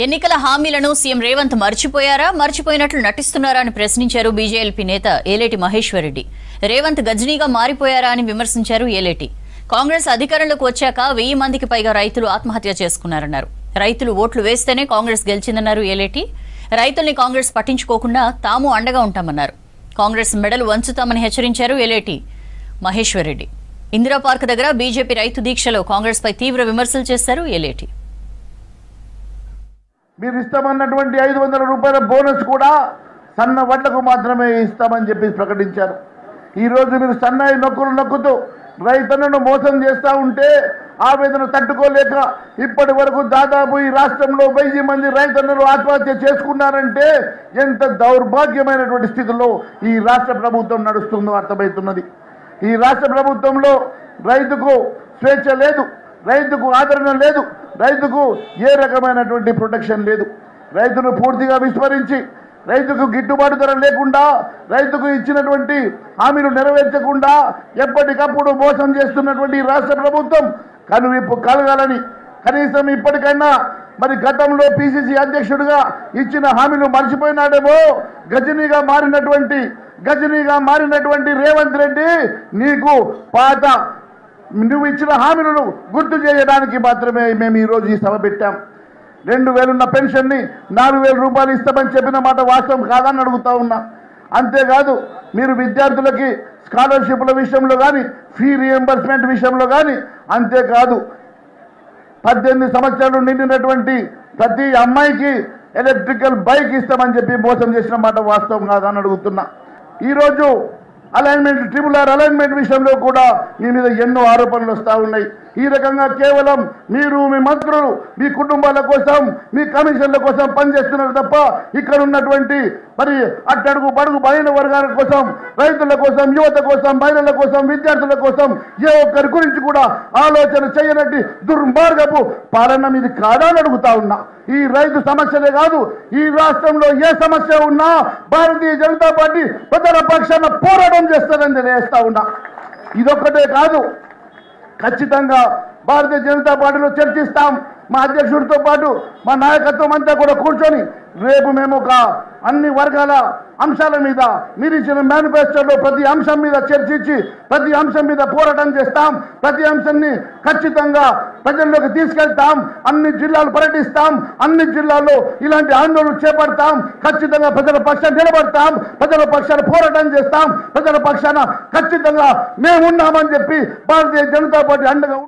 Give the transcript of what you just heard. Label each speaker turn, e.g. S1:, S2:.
S1: ఎన్నికల హామీలను సీఎం రేవంత్ మర్చిపోయారా మర్చిపోయినట్లు నటిస్తున్నారా అని ప్రశ్నించారు బీజేపీ నేత ఏలేటి మహేశ్వర్ రెడ్డి. రేవంత్ గజనీగా మారిపోయారా అని విమర్శించారు ఏలేటి. కాంగ్రెస్ అధికారంలోకి వచ్చాక 1000 మందికి పైగా రైతులు ఆత్మహత్య చేసుకున్నారన్నారు. రైతులు ఓట్లు వేస్తేనే కాంగ్రెస్ గెలిచిందన్నారు ఏలేటి. రైతుల్ని కాంగ్రెస్ పట్టించుకోకుండా తాము అండగా ఉంటామన్నారు. కాంగ్రెస్ మెడలు వంచుతామని హెచ్చరించారు ఏలేటి మహేశ్వర్ రెడ్డి. ఇందిరా పార్క్ దగ్గర బీజేపీ రైతు దీక్షలో కాంగ్రెస్ పై తీవ్ర విమర్శలు చేశారు ఏలేటి.
S2: మీరు ఇస్తామన్నటువంటి 500 రూపాయల బోనస్ కూడా సన్న వడ్లకు మాత్రమే ఇస్తామని చెప్పి ప్రకటించారు. ఈరోజు మీరు సన్నాయి నొక్కుతూ రైతులను మోసం చేస్తూ ఉంటే ఆవేదన తట్టుకోలేక ఇప్పటి వరకు దాదాపు ఈ రాష్ట్రంలో 1000 మంది రైతన్నలు ఆత్మహత్య చేసుకున్నారంటే ఎంత దౌర్భాగ్యమైనటువంటి స్థితిలో ఈ రాష్ట్ర ప్రభుత్వం నడుస్తుందో అర్థమవుతున్నది. ఈ రాష్ట్ర ప్రభుత్వంలో రైతుకు స్వేచ్ఛ లేదు, రైతుకు ఆదరణ లేదు, రైతుకు ఏ రకమైనటువంటి ప్రొటెక్షన్ లేదు. రైతును పూర్తిగా విస్మరించి రైతుకు గిట్టుబాటు ధర లేకుండా రైతుకు ఇచ్చినటువంటి హామీలు నెరవేర్చకుండా ఎప్పటికప్పుడు మోసం చేస్తున్నటువంటి రాష్ట్ర ప్రభుత్వం కనువిప్పు కలగాలని కనీసం ఇప్పటికైనా మరి గతంలో పిసిసి అధ్యక్షుడిగా ఇచ్చిన హామీలు మర్చిపోయినాడేమో. గజనీగా మారినటువంటి రేవంత్ రెడ్డి నీకు పాత నువ్వు ఇచ్చిన హామీలను గుర్తు చేయడానికి మాత్రమే మేము ఈరోజు ఈ సభ పెట్టాం. 2000 ఉన్న పెన్షన్ని 4000 రూపాయలు ఇస్తామని చెప్పిన మాట వాస్తవం కాదని అడుగుతా ఉన్నా. అంతేకాదు మీరు విద్యార్థులకి స్కాలర్షిప్ల విషయంలో కానీ ఫీ రియంబర్స్మెంట్ విషయంలో కానీ, అంతేకాదు 18 సంవత్సరాలు నిండినటువంటి ప్రతి అమ్మాయికి ఎలక్ట్రికల్ బైక్ ఇస్తామని చెప్పి మోసం చేసిన మాట వాస్తవం కాదని అడుగుతున్నా. ఈరోజు ట్రిపుల్ ఆర్ అలైన్మెంట్ విషయంలో కూడా మీ మీద ఎన్నో ఆరోపణలు వస్తూ ఉన్నాయి. ఈ రకంగా కేవలం మీరు మీ మంత్రులు మీ కుటుంబాల కోసం మీ కమిషన్ల కోసం పనిచేస్తున్నారు తప్ప ఇక్కడ ఉన్నటువంటి మరి అట్టడుగు బడుగు బలైన వర్గాల కోసం, రైతుల కోసం, యువత కోసం, మహిళల కోసం, విద్యార్థుల కోసం ఏ ఒక్కరి గురించి కూడా ఆలోచన చేయనట్టి దుర్మార్గపు పాలన మీది కాదా అని అడుగుతా ఉన్నా. ఈ రైతు సమస్యలే కాదు, ఈ రాష్ట్రంలో ఏ సమస్య ఉన్నా భారతీయ జనతా పార్టీ ప్రజల పక్షాన పోరాటం చేస్తారని తెలియజేస్తా ఉన్నా. ఇదొక్కటే కాదు, ఖచ్చితంగా భారతీయ జనతా పార్టీలో చర్చిస్తాం. మా అధ్యక్షుడితో పాటు మా నాయకత్వం అంతా కూడా కూర్చొని రేపు మేము ఒక అన్ని వర్గాల అంశాల మీద మీరు ఇచ్చిన మేనిఫెస్టోలో ప్రతి అంశం మీద చర్చించి ప్రతి అంశం మీద పోరాటం చేస్తాం. ప్రతి అంశాన్ని ఖచ్చితంగా ప్రజల్లోకి తీసుకెళ్తాం. అన్ని జిల్లాలు పర్యటిస్తాం. అన్ని జిల్లాల్లో ఇలాంటి ఆందోళనలు చేపడతాం. ఖచ్చితంగా ప్రజల పక్షాన నిలబడతాం. ప్రజల పక్షాన పోరాటం చేస్తాం. ప్రజల పక్షాన ఖచ్చితంగా మేమున్నామని చెప్పి భారతీయ జనతా పార్టీ అండగా